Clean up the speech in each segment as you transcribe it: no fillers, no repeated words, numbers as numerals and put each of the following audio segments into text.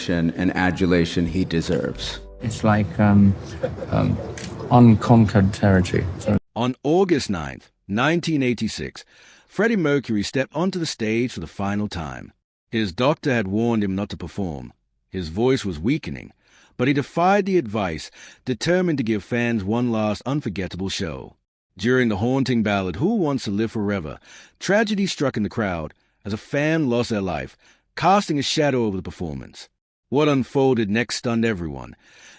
and adulation he deserves. It's like unconquered territory. On August 9th, 1986, Freddie Mercury stepped onto the stage for the final time. His doctor had warned him not to perform. His voice was weakening, but he defied the advice, determined to give fans one last unforgettable show. During the haunting ballad Who Wants to Live Forever, tragedy struck in the crowd as a fan lost their life, casting a shadow over the performance. What unfolded next stunned everyone.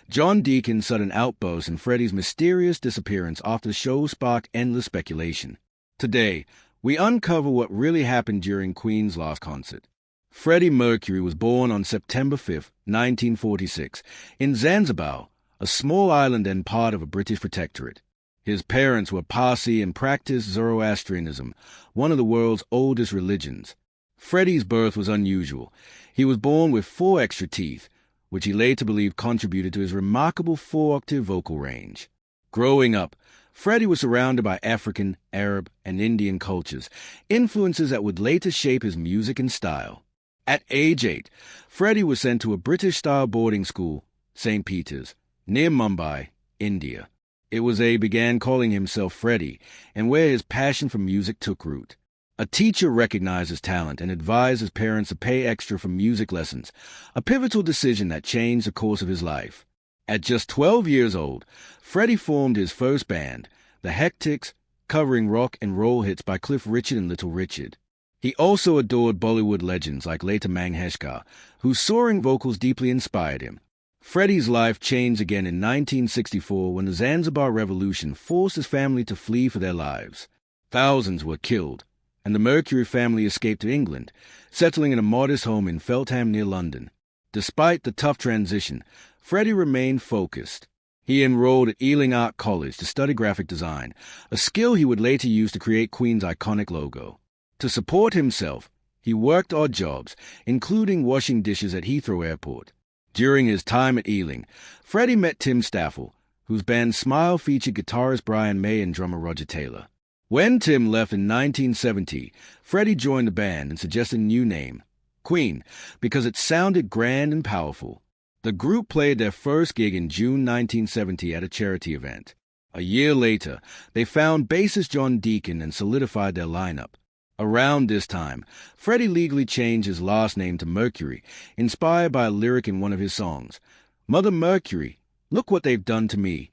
John Deacon's sudden outburst and Freddie's mysterious disappearance after the show sparked endless speculation. Today, we uncover what really happened during Queen's last concert. Freddie Mercury was born on September 5, 1946, in Zanzibar, a small island and part of a British protectorate. His parents were Parsi and practiced Zoroastrianism, one of the world's oldest religions. Freddie's birth was unusual. He was born with 4 extra teeth, which he later believed contributed to his remarkable 4-octave vocal range. Growing up, Freddie was surrounded by African, Arab, and Indian cultures, influences that would later shape his music and style. At age 8, Freddie was sent to a British-style boarding school, St. Peter's, near Mumbai, India. It was he began calling himself Freddie, and where his passion for music took root. A teacher recognized his talent and advised his parents to pay extra for music lessons, a pivotal decision that changed the course of his life. At just 12 years old, Freddie formed his first band, the Hectics, covering rock and roll hits by Cliff Richard and Little Richard. He also adored Bollywood legends like Lata Mangeshkar, whose soaring vocals deeply inspired him. Freddie's life changed again in 1964 when the Zanzibar Revolution forced his family to flee for their lives. Thousands were killed, and the Mercury family escaped to England, settling in a modest home in Feltham near London. Despite the tough transition, Freddie remained focused. He enrolled at Ealing Art College to study graphic design, a skill he would later use to create Queen's iconic logo. To support himself, he worked odd jobs, including washing dishes at Heathrow Airport. During his time at Ealing, Freddie met Tim Staffel, whose band Smile featured guitarist Brian May and drummer Roger Taylor. When Tim left in 1970, Freddie joined the band and suggested a new name, Queen, because it sounded grand and powerful. The group played their first gig in June 1970 at a charity event. A year later, they found bassist John Deacon and solidified their lineup. Around this time, Freddie legally changed his last name to Mercury, inspired by a lyric in one of his songs, "Mother Mercury, look what they've done to me."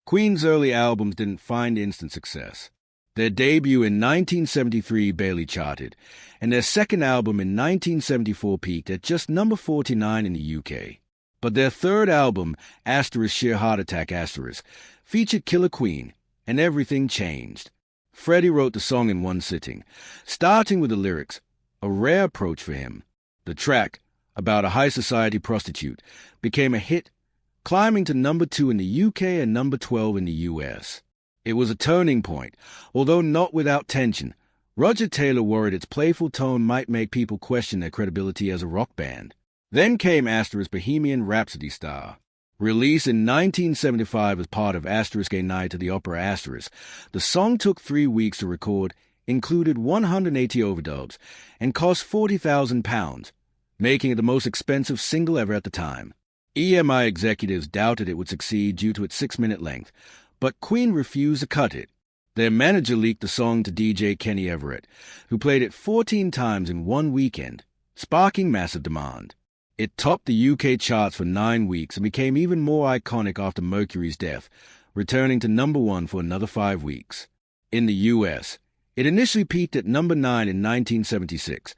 Queen's early albums didn't find instant success. Their debut in 1973 barely charted, and their second album in 1974 peaked at just number 49 in the UK. But their third album, Sheer Heart Attack *, featured Killer Queen, and everything changed. Freddie wrote the song in one sitting, starting with the lyrics, a rare approach for him. The track, about a high society prostitute, became a hit, climbing to number 2 in the UK and number 12 in the US. It was a turning point, although not without tension. Roger Taylor worried its playful tone might make people question their credibility as a rock band. Then came * Bohemian Rhapsody star. Released in 1975 as part of * A Night at the Opera *, the song took 3 weeks to record, included 180 overdubs, and cost £40,000, making it the most expensive single ever at the time. EMI executives doubted it would succeed due to its 6-minute length, but Queen refused to cut it. Their manager leaked the song to DJ Kenny Everett, who played it 14 times in one weekend, sparking massive demand. It topped the UK charts for 9 weeks and became even more iconic after Mercury's death, returning to number 1 for another 5 weeks. In the US, it initially peaked at number 9 in 1976,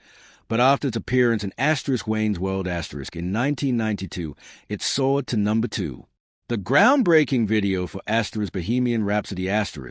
but after its appearance in * Wayne's World * in 1992, it soared to number 2. The groundbreaking video for * Bohemian Rhapsody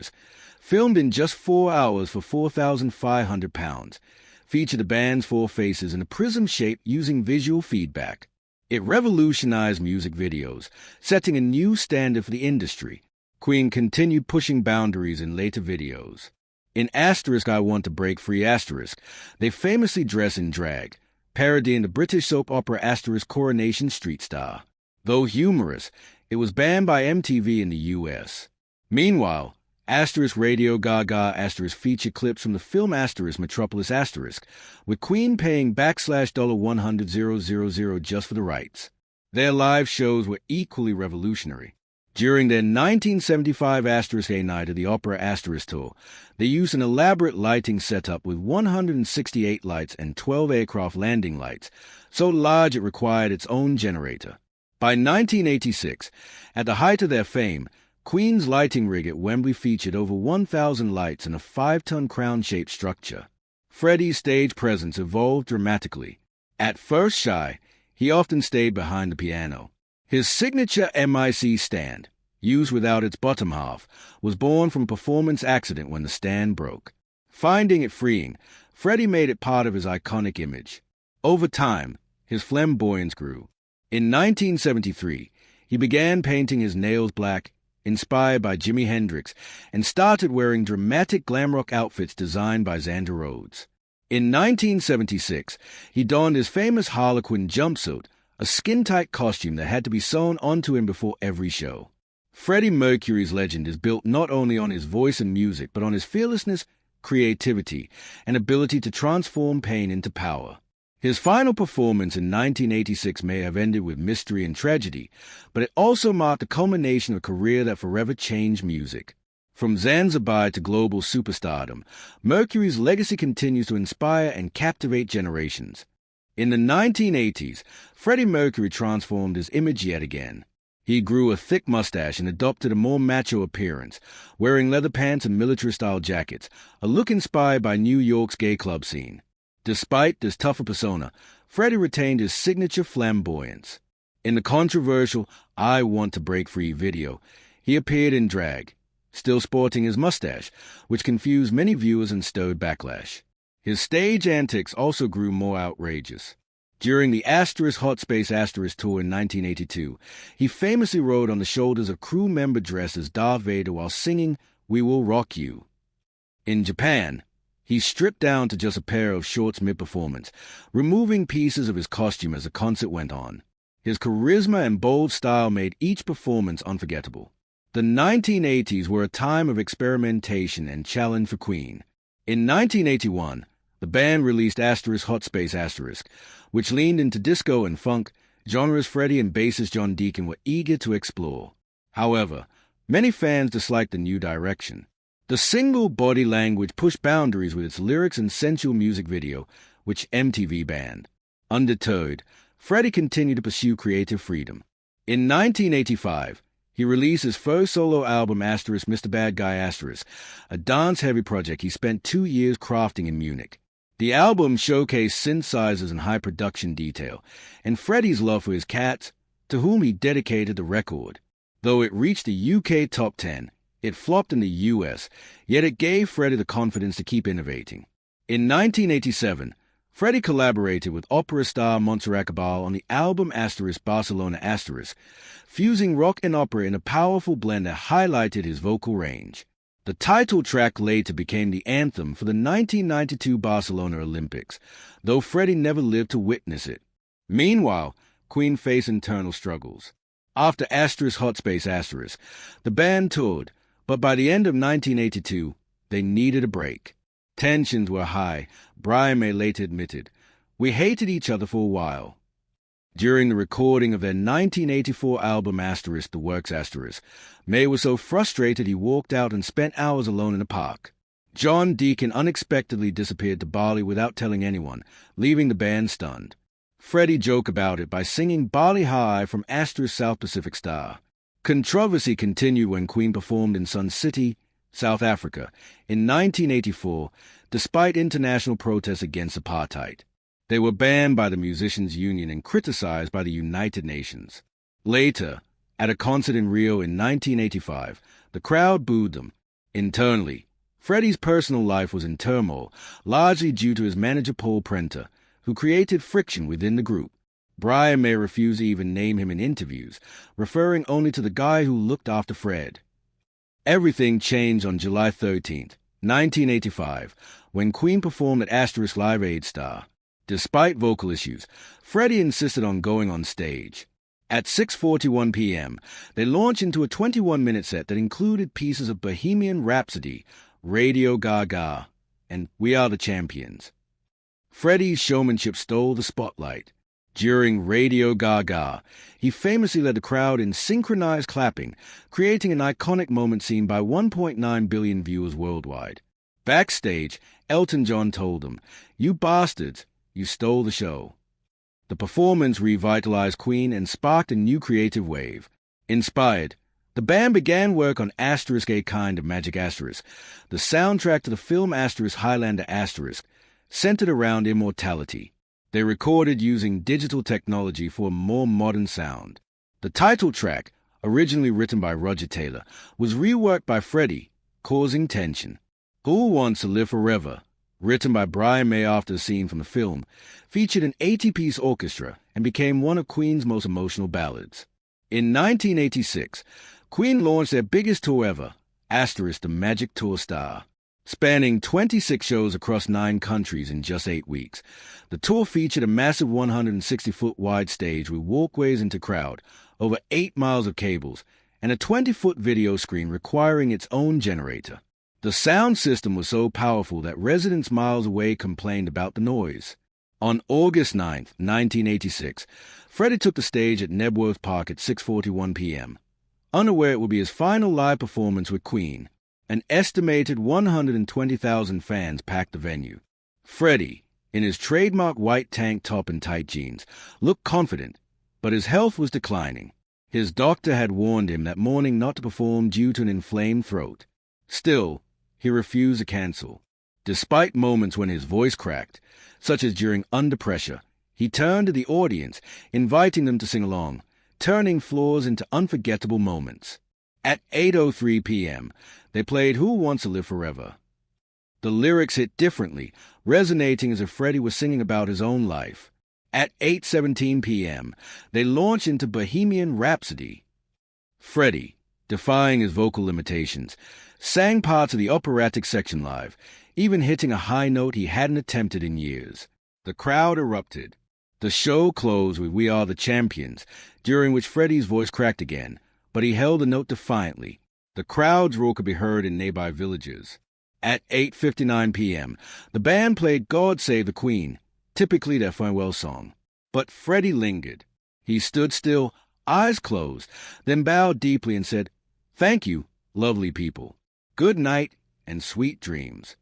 *, filmed in just 4 hours for £4,500, featured the band's 4 faces in a prism shape using visual feedback. It revolutionized music videos, setting a new standard for the industry. Queen continued pushing boundaries in later videos. In * I Want to Break Free *, they famously dress in drag, parodying the British soap opera * Coronation Street star. Though humorous, it was banned by MTV in the US. Meanwhile, Radio Gaga * featured clips from the film * Metropolis *, with Queen paying $$100,000 just for the rights. Their live shows were equally revolutionary. During their 1975 A Night at the Opera * tour, they used an elaborate lighting setup with 168 lights and 12 aircraft landing lights, so large it required its own generator. By 1986, at the height of their fame, Queen's lighting rig at Wembley featured over 1,000 lights in a 5-ton crown-shaped structure. Freddie's stage presence evolved dramatically. At first shy, he often stayed behind the piano. His signature MIC stand, used without its bottom half, was born from a performance accident when the stand broke. Finding it freeing, Freddie made it part of his iconic image. Over time, his flamboyance grew. In 1973, he began painting his nails black, inspired by Jimi Hendrix, and started wearing dramatic glam rock outfits designed by Xander Rhodes. In 1976, he donned his famous Harlequin jumpsuit, a skin-tight costume that had to be sewn onto him before every show. Freddie Mercury's legend is built not only on his voice and music, but on his fearlessness, creativity, and ability to transform pain into power. His final performance in 1986 may have ended with mystery and tragedy, but it also marked the culmination of a career that forever changed music. From Zanzibar to global superstardom, Mercury's legacy continues to inspire and captivate generations. In the 1980s, Freddie Mercury transformed his image yet again. He grew a thick mustache and adopted a more macho appearance, wearing leather pants and military-style jackets, a look inspired by New York's gay club scene. Despite this tougher persona, Freddie retained his signature flamboyance. In the controversial I Want to Break Free video, he appeared in drag, still sporting his mustache, which confused many viewers and stirred backlash. His stage antics also grew more outrageous. During the Hot Space tour in 1982, he famously rode on the shoulders of crew member dressed as Darth Vader while singing We Will Rock You. In Japan, he stripped down to just a pair of shorts mid-performance, removing pieces of his costume as the concert went on. His charisma and bold style made each performance unforgettable. The 1980s were a time of experimentation and challenge for Queen. In 1981, the band released Hot Space *, which leaned into disco and funk, genres Freddie and bassist John Deacon were eager to explore. However, many fans disliked the new direction. The single Body Language pushed boundaries with its lyrics and sensual music video, which MTV banned. Undeterred, Freddie continued to pursue creative freedom. In 1985, he released his first solo album Mr. Bad Guy *, a dance-heavy project he spent 2 years crafting in Munich. The album showcased synthesizers and high production detail, and Freddie's love for his cats, to whom he dedicated the record. Though it reached the UK top 10, it flopped in the US, yet it gave Freddie the confidence to keep innovating. In 1987, Freddie collaborated with opera star Montserrat Cabal on the album * Barcelona *, fusing rock and opera in a powerful blend that highlighted his vocal range. The title track later became the anthem for the 1992 Barcelona Olympics, though Freddie never lived to witness it. Meanwhile, Queen faced internal struggles. After Hot Space *, the band toured, but by the end of 1982, they needed a break. Tensions were high. Brian May later admitted, "We hated each other for a while." During the recording of their 1984 album *, The Works *, May was so frustrated he walked out and spent hours alone in a park. John Deacon unexpectedly disappeared to Bali without telling anyone, leaving the band stunned. Freddie joked about it by singing Bali High from * South Pacific Star. Controversy continued when Queen performed in Sun City, South Africa, in 1984, despite international protests against apartheid. They were banned by the Musicians' Union and criticized by the United Nations. Later, at a concert in Rio in 1985, the crowd booed them. Internally, Freddie's personal life was in turmoil, largely due to his manager Paul Prenter, who created friction within the group. Brian May refused to even name him in interviews, referring only to the guy who looked after Fred. Everything changed on July 13, 1985, when Queen performed at * Live Aid Star. Despite vocal issues, Freddie insisted on going on stage. At 6:41 p.m., they launched into a 21-minute set that included pieces of Bohemian Rhapsody, Radio Gaga, and We Are the Champions. Freddie's showmanship stole the spotlight. During Radio Gaga, he famously led the crowd in synchronized clapping, creating an iconic moment seen by 1.9 billion viewers worldwide. Backstage, Elton John told them, "You bastards, you stole the show." The performance revitalized Queen and sparked a new creative wave. Inspired, the band began work on Asterisk A Kind of Magic Asterisk, the soundtrack to the film Asterisk Highlander Asterisk, centered around immortality. They recorded using digital technology for a more modern sound. The title track, originally written by Roger Taylor, was reworked by Freddie, causing tension. Who Wants to Live Forever, written by Brian May after a scene from the film, featured an 80-piece orchestra and became one of Queen's most emotional ballads. In 1986, Queen launched their biggest tour ever, Asterisk the Magic Tour Star. Spanning 26 shows across 9 countries in just 8 weeks, the tour featured a massive 160-foot wide stage with walkways into crowd, over 8 miles of cables, and a 20-foot video screen requiring its own generator. The sound system was so powerful that residents miles away complained about the noise. On August 9, 1986, Freddie took the stage at Knebworth Park at 6:41 p.m. Unaware it would be his final live performance with Queen, an estimated 120,000 fans packed the venue. Freddie, in his trademark white tank top and tight jeans, looked confident, but his health was declining. His doctor had warned him that morning not to perform due to an inflamed throat. Still, he refused to cancel. Despite moments when his voice cracked, such as during Under Pressure, he turned to the audience, inviting them to sing along, turning flaws into unforgettable moments. At 8:03 p.m., they played Who Wants to Live Forever. The lyrics hit differently, resonating as if Freddie was singing about his own life. At 8:17 p.m., they launched into Bohemian Rhapsody. Freddie, defying his vocal limitations, sang parts of the operatic section live, even hitting a high note he hadn't attempted in years. The crowd erupted. The show closed with We Are the Champions, during which Freddie's voice cracked again, but he held the note defiantly. The crowd's roar could be heard in nearby villages. At 8:59 p.m., the band played God Save the Queen, typically their farewell song. But Freddie lingered. He stood still, eyes closed, then bowed deeply and said, "Thank you, lovely people. Good night and sweet dreams."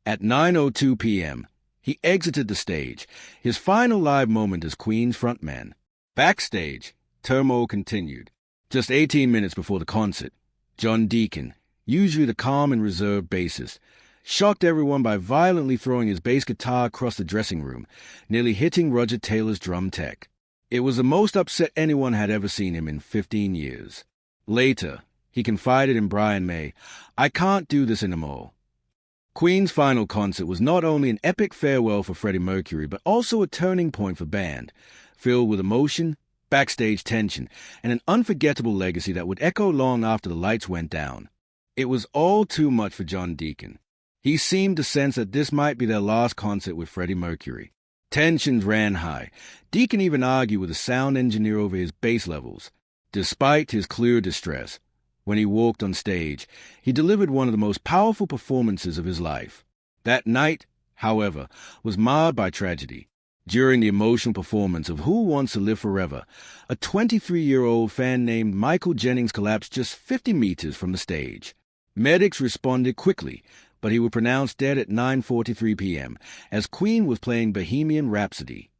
At 9:02 p.m., he exited the stage, his final live moment as Queen's frontman. Backstage, turmoil continued. Just 18 minutes before the concert, John Deacon, usually the calm and reserved bassist, shocked everyone by violently throwing his bass guitar across the dressing room, nearly hitting Roger Taylor's drum tech. It was the most upset anyone had ever seen him in 15 years. Later, he confided in Brian May, "I can't do this anymore." Queen's final concert was not only an epic farewell for Freddie Mercury, but also a turning point for the band, filled with emotion, backstage tension, and an unforgettable legacy that would echo long after the lights went down. It was all too much for John Deacon. He seemed to sense that this might be their last concert with Freddie Mercury. Tensions ran high. Deacon even argued with the sound engineer over his bass levels. Despite his clear distress, when he walked on stage, he delivered one of the most powerful performances of his life. That night, however, was marred by tragedy. During the emotional performance of Who Wants to Live Forever, a 23-year-old fan named Michael Jennings collapsed just 50 meters from the stage. Medics responded quickly, but he was pronounced dead at 9:43 p.m. as Queen was playing Bohemian Rhapsody.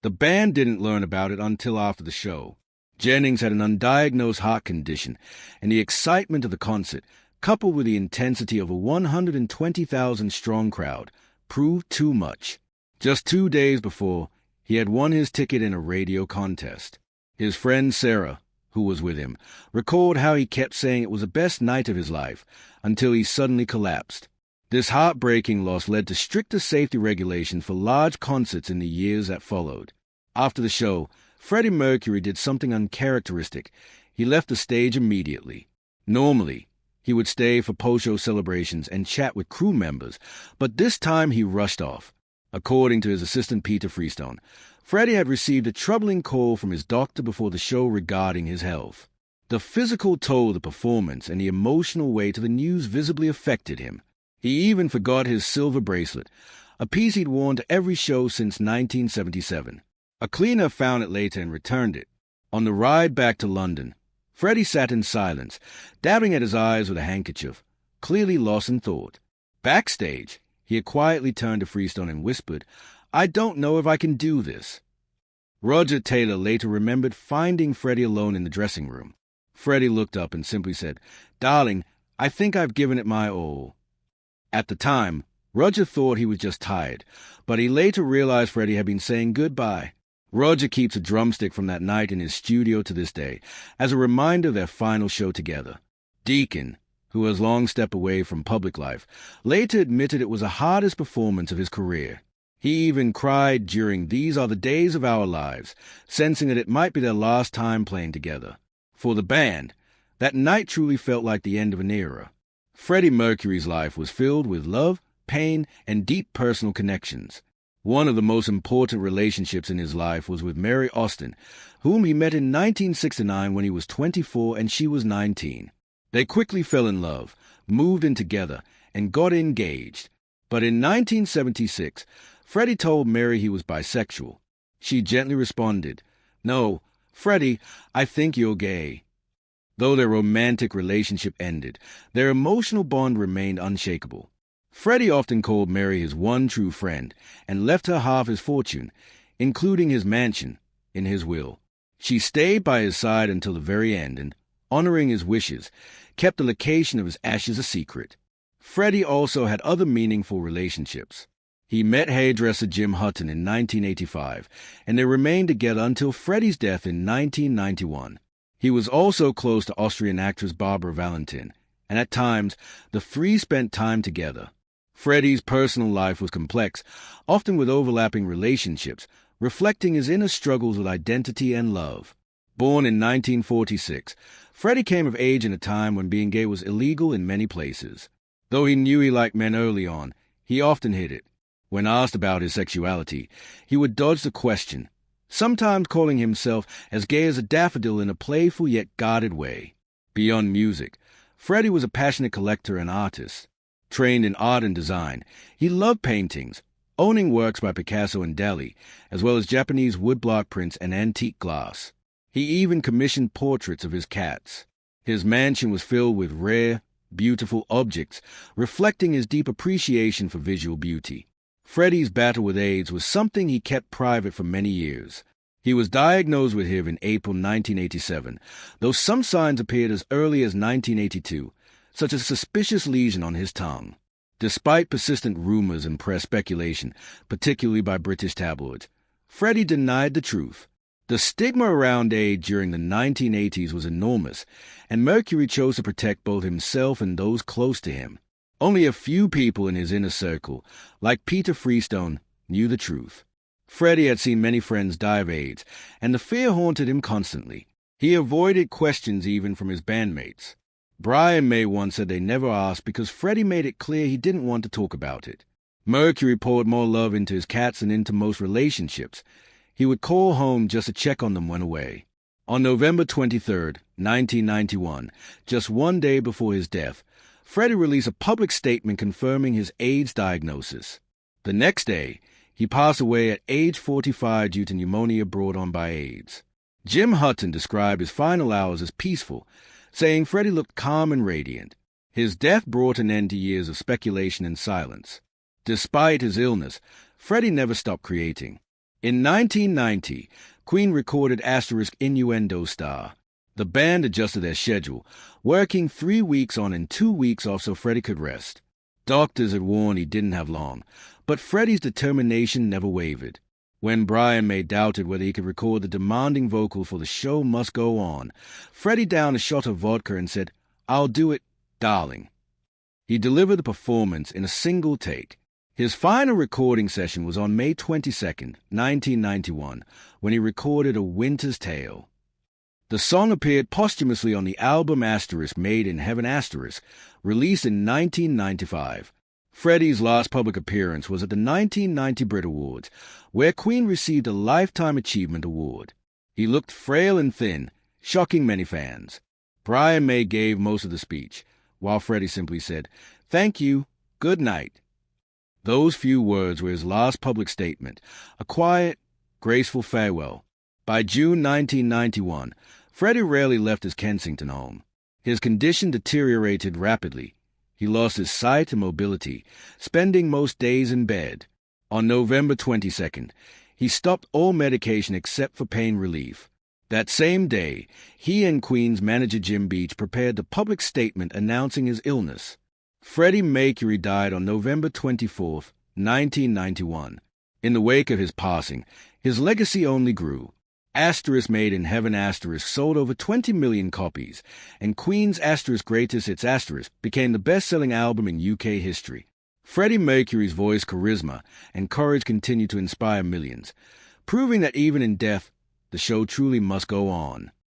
The band didn't learn about it until after the show. Jennings had an undiagnosed heart condition, and the excitement of the concert, coupled with the intensity of a 120,000-strong crowd, proved too much. Just 2 days before, he had won his ticket in a radio contest. His friend Sarah, who was with him, recalled how he kept saying it was the best night of his life, until he suddenly collapsed. This heartbreaking loss led to stricter safety regulations for large concerts in the years that followed. After the show, Freddie Mercury did something uncharacteristic. He left the stage immediately. Normally, he would stay for post-show celebrations and chat with crew members, but this time he rushed off. According to his assistant Peter Freestone, Freddie had received a troubling call from his doctor before the show regarding his health. The physical toll of the performance and the emotional weight of the news visibly affected him. He even forgot his silver bracelet, a piece he'd worn to every show since 1977. A cleaner found it later and returned it. On the ride back to London, Freddie sat in silence, dabbing at his eyes with a handkerchief, clearly lost in thought. Backstage, he had quietly turned to Freestone and whispered, "I don't know if I can do this." Roger Taylor later remembered finding Freddie alone in the dressing room. Freddie looked up and simply said, "Darling, I think I've given it my all." At the time, Roger thought he was just tired, but he later realized Freddie had been saying goodbye. Roger keeps a drumstick from that night in his studio to this day, as a reminder of their final show together. Deacon, who has long stepped away from public life, later admitted it was the hardest performance of his career. He even cried during "These Are the Days of Our Lives," sensing that it might be their last time playing together. For the band, that night truly felt like the end of an era. Freddie Mercury's life was filled with love, pain, and deep personal connections. One of the most important relationships in his life was with Mary Austin, whom he met in 1969 when he was 24 and she was 19. They quickly fell in love, moved in together, and got engaged. But in 1976, Freddie told Mary he was bisexual. She gently responded, "No, Freddie, I think you're gay." Though their romantic relationship ended, their emotional bond remained unshakable. Freddie often called Mary his one true friend and left her half his fortune, including his mansion, in his will. She stayed by his side until the very end and, honoring his wishes, kept the location of his ashes a secret. Freddie also had other meaningful relationships. He met hairdresser Jim Hutton in 1985, and they remained together until Freddie's death in 1991. He was also close to Austrian actress Barbara Valentin, and at times the three spent time together. Freddie's personal life was complex, often with overlapping relationships, reflecting his inner struggles with identity and love. Born in 1946, Freddie came of age in a time when being gay was illegal in many places. Though he knew he liked men early on, he often hid it. When asked about his sexuality, he would dodge the question, sometimes calling himself as gay as a daffodil in a playful yet guarded way. Beyond music, Freddie was a passionate collector and artist. Trained in art and design, he loved paintings, owning works by Picasso and Dali, as well as Japanese woodblock prints and antique glass. He even commissioned portraits of his cats. His mansion was filled with rare, beautiful objects, reflecting his deep appreciation for visual beauty. Freddie's battle with AIDS was something he kept private for many years. He was diagnosed with HIV in April 1987, though some signs appeared as early as 1982, such as a suspicious lesion on his tongue. Despite persistent rumors and press speculation, particularly by British tabloids, Freddie denied the truth. The stigma around AIDS during the 1980s was enormous, and Mercury chose to protect both himself and those close to him. Only a few people in his inner circle, like Peter Freestone, knew the truth. Freddie had seen many friends die of AIDS, and the fear haunted him constantly. He avoided questions even from his bandmates. Brian May once said they never asked because Freddie made it clear he didn't want to talk about it. Mercury poured more love into his cats than into most relationships. He would call home just to check on them when away. On November 23, 1991, just one day before his death, Freddie released a public statement confirming his AIDS diagnosis. The next day, he passed away at age 45 due to pneumonia brought on by AIDS. Jim Hutton described his final hours as peaceful, saying Freddie looked calm and radiant. His death brought an end to years of speculation and silence. Despite his illness, Freddie never stopped creating. In 1990, Queen recorded * Innuendo Star. The band adjusted their schedule, working 3 weeks on and 2 weeks off so Freddie could rest. Doctors had warned he didn't have long, but Freddie's determination never wavered. When Brian May doubted whether he could record the demanding vocals for The Show Must Go On, Freddie downed a shot of vodka and said, "I'll do it, darling." He delivered the performance in a single take. His final recording session was on May 22, 1991, when he recorded A Winter's Tale. The song appeared posthumously on the album * Made in Heaven *, released in 1995. Freddie's last public appearance was at the 1990 Brit Awards, where Queen received a Lifetime Achievement Award. He looked frail and thin, shocking many fans. Brian May gave most of the speech, while Freddie simply said, "Thank you, good night." Those few words were his last public statement, a quiet, graceful farewell. By June 1991, Freddie rarely left his Kensington home. His condition deteriorated rapidly. He lost his sight and mobility, spending most days in bed. On November 22nd, he stopped all medication except for pain relief. That same day, he and Queen's manager Jim Beach prepared the public statement announcing his illness. Freddie Mercury died on November 24, 1991. In the wake of his passing, his legacy only grew. Asterisk Made in Heaven Asterisk sold over 20 million copies, and Queen's Asterisk Greatest Hits Asterisk became the best-selling album in UK history. Freddie Mercury's voice, charisma, and courage continue to inspire millions, proving that even in death, the show truly must go on.